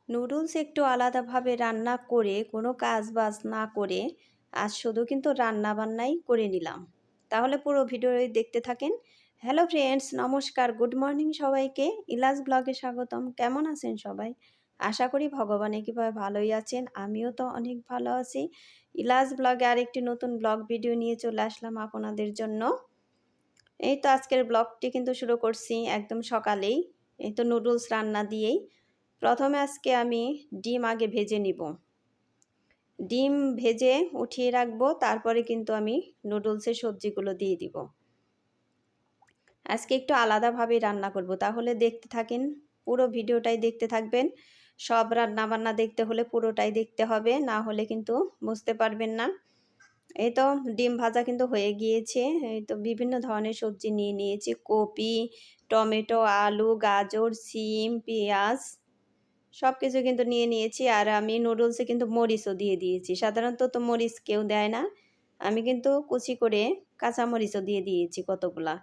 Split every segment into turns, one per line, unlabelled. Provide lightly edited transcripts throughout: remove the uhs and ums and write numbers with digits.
Noodles একটু আলাদাভাবে রান্না করে কোনো কাজ-বাজ না করে আজ শুধু কিন্তু রান্না-বান্নাই করে নিলাম। তাহলে পুরো ভিডিওটি দেখতে থাকেন। হ্যালো ফ্রেন্ডস, নমস্কার, গুড মর্নিং সবাইকে। ইলাস ব্লগে স্বাগতম। কেমন আছেন সবাই? আশা করি ভগবানের কৃপায় ভালোই আছেন। আমিও তো অনেক ভালো আছি। ইলাস ব্লগে আরেকটি নতুন ব্লগ ভিডিও নিয়ে চলে আসলাম আপনাদের জন্য। এই তো আজকের ব্লগটি কিন্তু শুরু করছি একদম সকালেই। এই তো নুডলস রান্না দিয়েই। প্রথমে আজকে আমি ডিম আগে ভেজে নিব। ডিম ভেজে উঠিয়ে রাখবো, তারপরে কিন্তু আমি নুডলসের সবজিগুলো দিয়ে দিব। আজকে একটু আলাদাভাবে রান্না করব, তাহলে দেখতে থাকেন, পুরো ভিডিওটাই দেখতে থাকবেন। সব রান্না বান্না দেখতে হলে পুরোটাই দেখতে হবে, না হলে কিন্তু বুঝতে পারবেন না। এই তো ডিম ভাজা কিন্তু হয়ে গিয়েছে। এই তো বিভিন্ন ধরনের সবজি নিয়ে নিয়েছি, কপি, টমেটো, আলু, গাজর, সিম, পেঁয়াজ সব কিছু কিন্তু নিয়ে নিয়েছি। আর আমি নুডলসে কিন্তু মরিচও দিয়ে দিয়েছি। সাধারণত তো মরিচ কেউ দেয় না, আমি কিন্তু কুচি করে কাঁচা মরিচও দিয়ে দিয়েছি কতগুলা,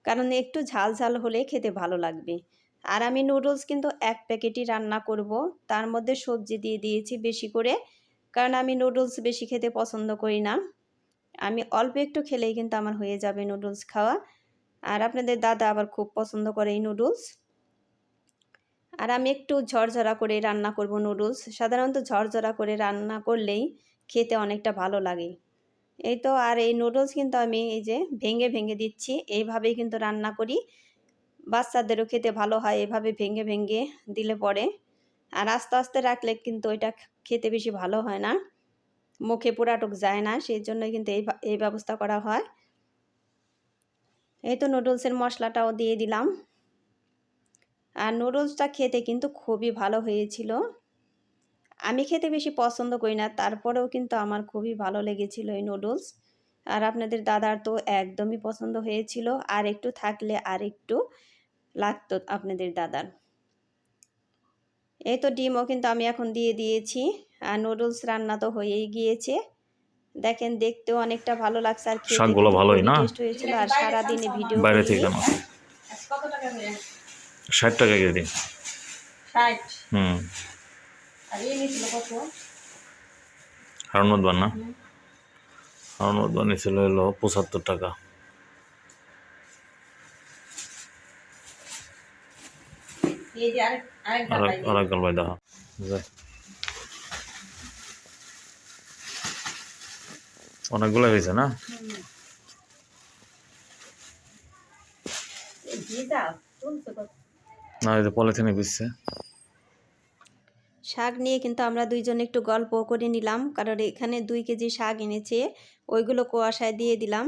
কারণ একটু ঝাল ঝাল হলে খেতে ভালো লাগবে। আর আমি নুডলস কিন্তু এক প্যাকেটই রান্না করব, তার মধ্যে সবজি দিয়ে দিয়েছি বেশি করে, কারণ আমি নুডলস বেশি খেতে পছন্দ করি না। আমি অল্প একটু খেলেই কিন্তু আমার হয়ে যাবে নুডলস খাওয়া। আর আপনাদের দাদা আবার খুব পছন্দ করে এই নুডলস। আর আমি একটু ঝরঝরা করে রান্না করব নুডলস। সাধারণত ঝরঝরা করে রান্না করলেই খেতে অনেকটা ভালো লাগে। এই তো, আর এই নুডলস কিন্তু আমি এই যে ভেঙে ভেঙে দিচ্ছি, এইভাবেই কিন্তু রান্না করি। বাচ্চাদেরও খেতে ভালো হয় এভাবে ভেঙে ভেঙে দিলে পরে। আর আস্তে আস্তে রাখলে কিন্তু ওইটা খেতে বেশি ভালো হয় না, মুখে পুরাটুক যায় না, সেই জন্যই কিন্তু এই ব্যবস্থা করা হয়। এই তো নুডলসের মশলাটাও দিয়ে দিলাম। আর নুডলসটা খেতে কিন্তু খুবই ভালো হয়েছিল। আমি খেতে বেশি পছন্দ করি না, তারপরেও কিন্তু আমার খুবই ভালো লেগেছিল এই নুডলস। আর আপনাদের দাদার তো একদমই পছন্দ হয়েছিল, আর একটু থাকলে আর একটু লাগতো আপনাদের দাদার। এই তো ডিমও কিন্তু আমি এখন দিয়ে দিয়েছি। আর নুডলস রান্না তো হয়েই গিয়েছে। দেখেন, দেখতেও অনেকটা ভালো লাগছে, আর খেতে
শাকগুলো
কিন্তু
ভালোই
খুবই
না
টেস্ট হয়েছিল। আর সারাদিনে ভিডিও
বাইরে
করিনি।
থেকে কেন 60 টাকা কেজি। হুম, হারুন বান না, হারুন বান ছিল হলো 75 টাকা। আর এক গল্প দেখা অনেকগুলো হয়েছে না। না, এই যে পলিথিনে বিছছে।
শাক নিয়ে কিন্তু আমরা দুইজন একটু গল্প করে নিলাম, কারণ এখানে 2 কেজি শাক এনেছে, ওইগুলো কুয়াশায় দিয়ে দিলাম।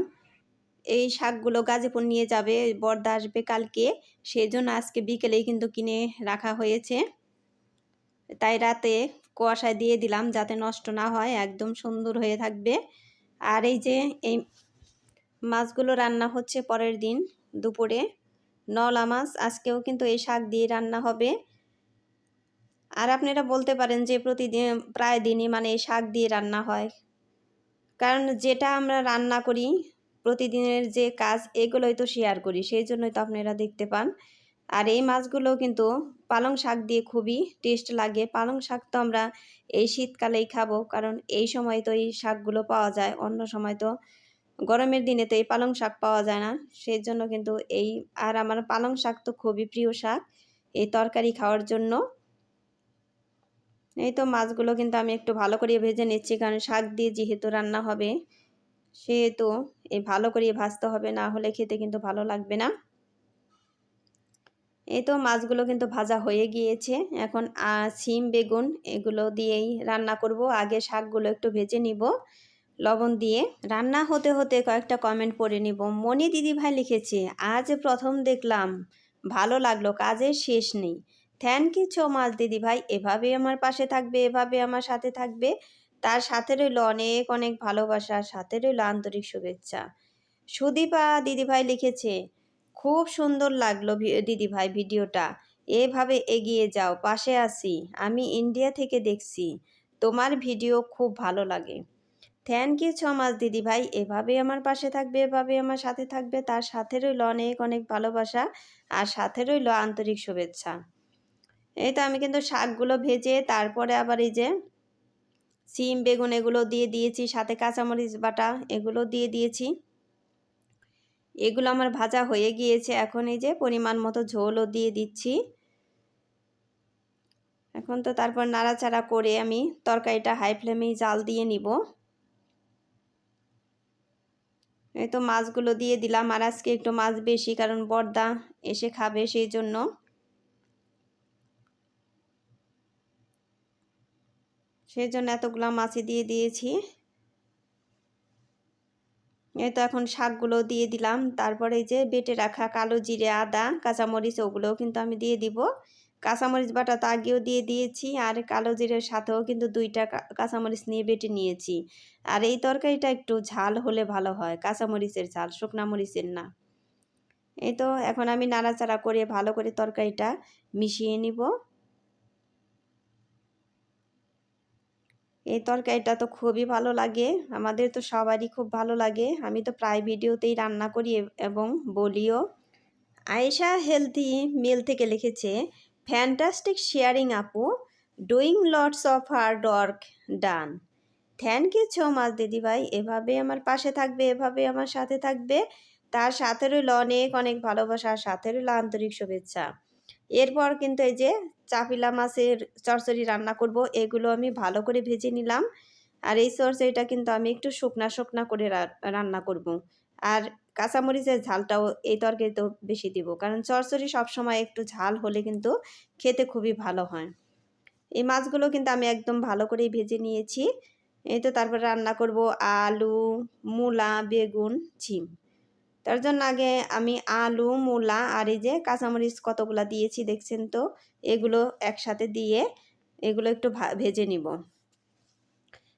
এই শাকগুলো গাজীপুর নিয়ে যাবে, বর্দা আসবে কালকে, সেই জন্য আজকে বিকেলেই কিন্তু কিনে রাখা হয়েছে। তাই রাতে কুয়াশায় দিয়ে দিলাম যাতে নষ্ট না হয়, একদম সুন্দর হয়ে থাকবে। আর এই যে এই মাছগুলো রান্না হচ্ছে পরের দিন দুপুরে, নলা মাছ। আজকেও কিন্তু এই শাক দিয়ে রান্না হবে। আর আপনারা বলতে পারেন যে প্রতিদিন প্রায় দিনই মানে এই শাক দিয়ে রান্না হয়, কারণ যেটা আমরা রান্না করি প্রতিদিনের যে কাজ, এগুলোই তো শেয়ার করি, সেই জন্যই তো আপনারা দেখতে পান। আর এই মাছগুলো কিন্তু পালং শাক দিয়ে খুবই টেস্ট লাগে। পালং শাক তো আমরা এই শীতকালেই খাবো, কারণ এই সময় তো এই শাকগুলো পাওয়া যায়, অন্য সময় তো গরমের দিনে তো এই পালং শাক পাওয়া যায় না, সেই জন্য কিন্তু এই। আর আমার পালং শাক তো খুবই প্রিয় শাক এই তরকারি খাওয়ার জন্য। এই তো মাছগুলো কিন্তু আমি একটু ভালো করে ভেজে নিচ্ছি, কারণ শাক দিয়ে যেহেতু রান্না হবে সেহেতু এই ভালো করে ভাজতে হবে, না হলে খেতে কিন্তু ভালো লাগবে না। এই তো মাছগুলো কিন্তু ভাজা হয়ে গিয়েছে। এখন সিম, বেগুন এগুলো দিয়েই রান্না করব। আগে শাকগুলো একটু ভেজে নিব লবণ দিয়ে। রান্না হতে হতে কয়েকটা কমেন্ট পড়ে নিব। মনি দিদিভাই লিখেছে, আজ প্রথম দেখলাম, ভালো লাগলো, কাজের শেষ নেই। থ্যাংক ইউ সো মাচ দিদিভাই, এভাবে আমার পাশে থাকবে, এভাবে আমার সাথে থাকবে। তার সাথে রইল অনেক অনেক ভালোবাসা, সাথে রইল আন্তরিক শুভেচ্ছা। সুদীপা দিদিভাই লিখেছে, খুব সুন্দর লাগলো দিদিভাই ভিডিওটা, এভাবে এগিয়ে যাও, পাশে আছি, আমি ইন্ডিয়া থেকে দেখছি, তোমার ভিডিও খুব ভালো লাগে। থ্যাংক ইউ সো মাচ দিদিভাই, এভাবে আমার পাশে থাকবে, এভাবে আমার সাথে থাকবে, তার সাথে রইল অনেক অনেক ভালোবাসা, আর সাথে রইল আন্তরিক শুভেচ্ছা। এই তো আমি কিন্তু শাকগুলো ভেজে তারপরে আবার এই যে সিম বেগুন এগুলো দিয়ে দিয়েছি, সাথে কাঁচামরিচ বাটা এগুলো দিয়ে দিয়েছি। এগুলো আমার ভাজা হয়ে গিয়েছে। এখন এই যে পরিমাণ মতো ঝোলও দিয়ে দিচ্ছি। এখন তো তারপর নাড়াচাড়া করে আমি তরকারিটা হাই ফ্লেমেই জাল দিয়ে নিব। এই তো মাছগুলো দিয়ে দিলাম, আর আজকে একটু মাছ বেশি, কারণ বড়দা এসে খাবে সেই জন্য। এতগুলা মাছই দিয়ে দিয়েছি। এই তো এখন শাকগুলো দিয়ে দিলাম, তারপরে এই যে বেটে রাখা কালো জিরে আদা কাঁচামরিচ ওগুলোও কিন্তু আমি দিয়ে দিব। কাঁচামরিচ বাটা তো আগেও দিয়ে দিয়েছি, আর কালো জিরের সাথেও কিন্তু 2টা কাঁচামরিচ নিয়ে বেটে নিয়েছি। আর এই তরকারিটা একটু ঝাল হলে ভালো হয়, কাঁচামরিচের ঝাল, শুকনা মরিচের না। এই তো এখন আমি নাড়াচাড়া করে ভালো করে তরকারিটা মিশিয়ে নিব। এই তরকারিটা তো খুবই ভালো লাগে, আমাদের তো সবারই খুব ভালো লাগে। আমি তো প্রায় ভিডিওতেই রান্না করি এবং বলিও। আয়েশা হেলথি মিল থেকে লিখেছে, ফ্যান্টাস্টিক শেয়ারিং আপু, doing lots of hard work done. Thank you so much দিদিভাই, এভাবে আমার পাশে থাকবে, এভাবে আমার সাথে থাকবে। তার সাথে রইল অনেক অনেক ভালোবাসার, সাথে রইল আন্তরিক শুভেচ্ছা। এরপর কিন্তু এই যে চাপিলা মাছের চচ্চড়ি রান্না করব, এগুলো আমি ভালো করে ভেজে নিলাম। আর এই চচ্চড়িটা কিন্তু আমি একটু শুকনা শুকনা করে রান্না করব। আর কাঁচামরিচের ঝালটাও এই তরকারিতেও বেশি দিব, কারণ চচ্চড়ি সবসময় একটু ঝাল হলে কিন্তু খেতে খুবই ভালো হয়। এই মাছগুলো কিন্তু আমি একদম ভালো করেই ভেজে নিয়েছি। এই তো তারপর রান্না করব আলু, মূলা, বেগুন, ঝিম। তার জন্য আগে আমি আলু, মূলা আর এই যে কাঁচামরিচ কতগুলা দিয়েছি দেখছেন তো, এগুলো একসাথে দিয়ে এগুলো একটু ভেজে নিব।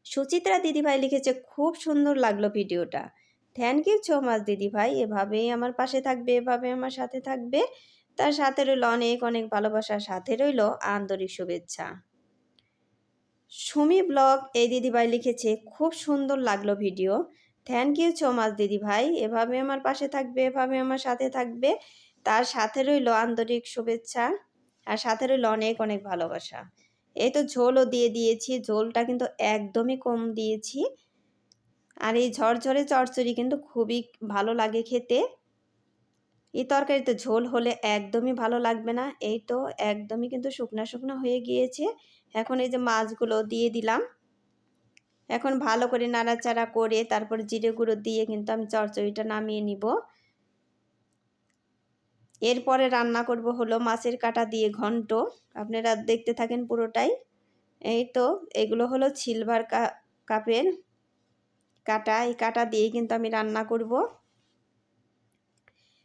সুচিত্রা দিদিভাই লিখেছে, খুব সুন্দর লাগলো ভিডিওটা। থ্যাংক ইউ সো মাচ দিদিভাই, এভাবেই আমার পাশে থাকবে, এভাবে আমার সাথে থাকবে। তার সাথে রইল অনেক অনেক ভালোবাসার, সাথে রইল আন্তরিক শুভেচ্ছা। সুমি ব্লগ এই দিদিভাই লিখেছে, খুব সুন্দর লাগলো video. Thank you so much দিদিভাই, এভাবে আমার পাশে থাকবে, এভাবে আমার সাথে থাকবে। তার সাথে রইল আন্তরিক শুভেচ্ছা, আর সাথে রইল অনেক অনেক ভালোবাসা। এই তো ঝোলও দিয়ে দিয়েছি, ঝোলটা কিন্তু একদমই কম দিয়েছি। আর এই ঝরঝরে চচ্চড়ি কিন্তু খুবই ভালো লাগে খেতে। এই তরকারিতে ঝোল হলে একদমই ভালো লাগবে না। এই তো একদমই কিন্তু শুকনা শুকনা হয়ে গিয়েছে। এখন এই যে মাছগুলো দিয়ে দিলাম। এখন ভালো করে নাড়াচাড়া করে তারপর জিরে গুঁড়ো দিয়ে কিন্তু আমি চচ্চড়িটা নামিয়ে নিব। এরপরে রান্না করব হলো মাছের কাঁটা দিয়ে ঘন্ট। আপনারা দেখতে থাকেন পুরোটাই। এই তো এগুলো হলো সিলভার কাপের কাঁটা, এই কাঁটা দিয়ে কিন্তু আমি রান্না করব।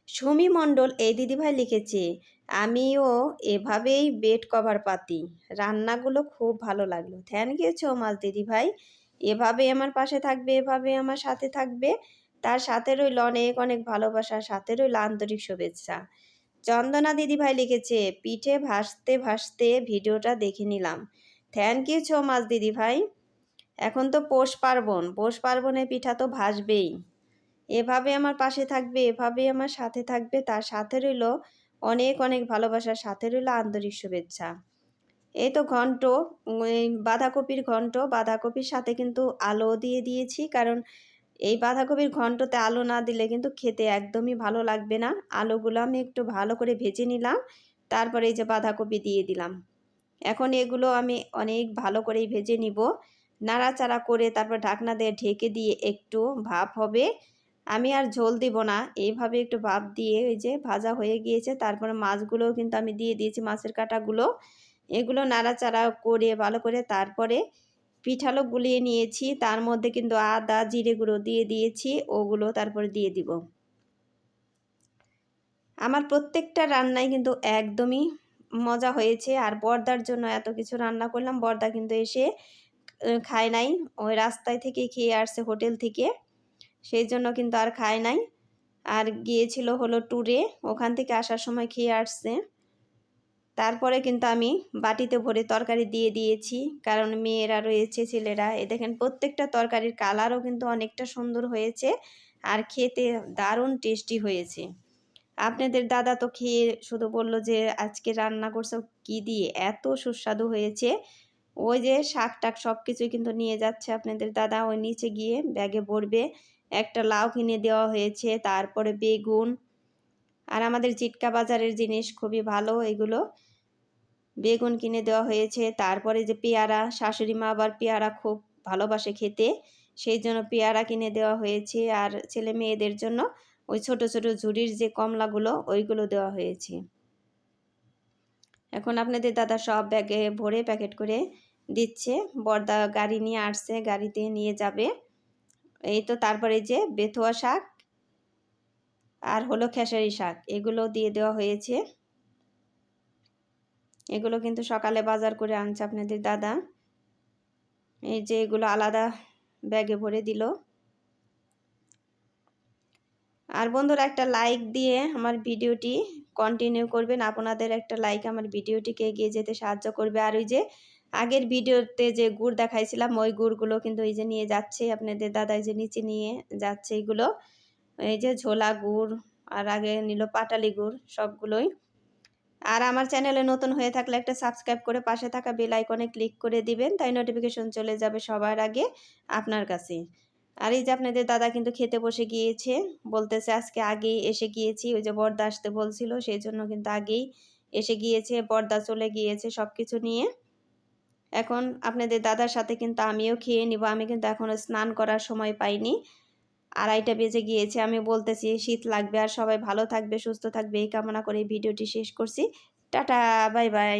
সুমি মণ্ডল এই দিদিভাই লিখেছে, আমিও এভাবেই বেড কভার পাতি, রান্নাগুলো খুব ভালো লাগলো। থ্যাংক ইউ সো মাচ দিদিভাই, এভাবে আমার পাশে থাকবে, এভাবে আমার সাথে থাকবে। তার সাথে রইল অনেক অনেক ভালোবাসা, সাথে রইল আন্তরিক শুভেচ্ছা। চন্দনা দিদিভাই লিখেছে, পিঠে ভাসতে ভাসতে ভিডিওটা দেখে নিলাম। থ্যাংক ইউ সো মাচ দিদিভাই। এখন তো পৌষ পার্বণ, পৌষ পার্বণে পিঠা তো ভাসবেই। এভাবে আমার পাশে থাকবে, এভাবে আমার সাথে থাকবে। তার সাথে রইল অনেক অনেক ভালোবাসার, সাথে রইল আন্তরিক শুভেচ্ছা। এই তো ঘন্ট, বাঁধাকপির ঘন্ট, বাঁধাকপির সাথে কিন্তু আলু দিয়ে দিয়েছি, কারণ এই বাঁধাকপির ঘন্টতে আলু না দিলে কিন্তু খেতে একদমই ভালো লাগবে না। আলুগুলো আমি একটু ভালো করে ভেজে নিলাম, তারপরে এই যে বাঁধাকপি দিয়ে দিলাম। এখন এগুলো আমি অনেক ভালো করেই ভেজে নিব। নাড়াচাড়া করে তারপর ঢাকনা দিয়ে ঢেকে দিয়ে একটু ভাপ হবে। আমি আর ঝোল দিব না, এইভাবে একটু ভাপ দিয়ে ওই যে ভাজা হয়ে গিয়েছে। তারপরে মাছগুলোও কিন্তু আমি দিয়ে দিয়েছি, মাছের কাঁটাগুলো। এগুলো নাড়াচাড়া করে ভালো করে তারপরে পিঠালো গুলিয়ে নিয়েছি, তার মধ্যে কিন্তু আদা জিরে গুঁড়ো দিয়ে দিয়েছি, ওগুলো তারপরে দিয়ে দিব। আমার প্রত্যেকটা রান্নাই কিন্তু একদমই মজা হয়েছে। আর বর্দার জন্য এত কিছু রান্না করলাম, বর্দা কিন্তু এসে খায় নাই, ওই রাস্তায় থেকে খেয়ে আসছে হোটেল থেকে, সেই জন্য কিন্তু আর খায় নাই। আর গিয়েছিল হলো ট্যুরে, ওখান থেকে আসার সময় খেয়ে আসছে। তারপরে কিন্তু আমি বাটিতে ভরে তরকারি দিয়ে দিয়েছি, কারণ মেয়েরা রয়েছে, ছেলেরা। এ দেখেন প্রত্যেকটা তরকারির কালারও কিন্তু অনেকটা সুন্দর হয়েছে, আর খেতে দারুণ টেস্টি হয়েছে। আপনাদের দাদা তো খেয়ে শুধু বলল যে আজকে রান্না করছো কি দিয়ে, এত সুস্বাদু হয়েছে। ওই যে শাক-টাক সবকিছুই কিন্তু নিয়ে যাচ্ছে আপনাদের দাদা, ওই নিচে গিয়ে ব্যাগে ভরবে। একটা লাউ কিনে দেওয়া হয়েছে, তারপরে বেগুন। আর আমাদের জিটকা বাজারের জিনিস খুবই ভালো এগুলো। বেগুন কিনে দেওয়া হয়েছে, তারপরে যে পেয়ারা, শাশুড়ি মা আবার পেয়ারা খুব ভালোবাসে খেতে, সেই জন্য পেয়ারা কিনে দেওয়া হয়েছে। আর ছেলে মেয়েদের জন্য ওই ছোট ছোট ঝুড়ির যে কমলাগুলো ওইগুলো দেওয়া হয়েছে। এখন আপনাদের দাদা সব ব্যাগে ভরে প্যাকেট করে দিচ্ছে। বড়দা গাড়ি নিয়ে আসছে, গাড়িতে নিয়ে যাবে। এই তো তারপরে যে বেথুয়া শাক আর হলো খেসারি শাক, এগুলো দিয়ে দেওয়া হয়েছে। এগুলো কিন্তু সকালে বাজার করে আনছে আপনাদের দাদা। এই যে এগুলো আলাদা ব্যাগে ভরে দিল। আর বন্ধুরা একটা লাইক দিয়ে আমার ভিডিওটি কন্টিনিউ করবেন। আপনাদের একটা লাইক আমার ভিডিওটিকে এগিয়ে যেতে সাহায্য করবে। আর ওই যে আগের ভিডিওতে যে গুড় দেখাইছিলাম ওই গুড়গুলো কিন্তু এই যে নিয়ে যাচ্ছে আপনাদের দাদা, এই যে নিচে নিয়ে যাচ্ছে এগুলো। এই যে ঝোলা গুড় আর আগে নিল পাটালি গুড় সবগুলোই। আর আমার চ্যানেলে নতুন হয়ে থাকলে একটা সাবস্ক্রাইব করে পাশে থাকা বেল আইকনে ক্লিক করে দিবেন, তাই নোটিফিকেশন চলে যাবে সবার আগে আপনার কাছে। আর এই যে আপনাদের দাদা কিন্তু খেতে বসে গিয়েছে, বলতেছে আজকে আগেই এসে গিয়েছি, ওই যে বর্দা আসতে বলছিল সেই জন্য কিন্তু আগেই এসে গিয়েছে, বর্দা চলে গিয়েছে সব কিছু নিয়ে। এখন আপনাদের দাদার সাথে কিন্তু আমিও খেয়ে নিব। আমি কিন্তু এখনও স্নান করার সময় পাইনি, 2:30 বেজে গিয়েছে। আমি বলতেছি শীত লাগবে। আর সবাই ভালো থাকবে, সুস্থ থাকবে এই কামনা করে এই ভিডিওটি শেষ করছি। Tata, bye bye.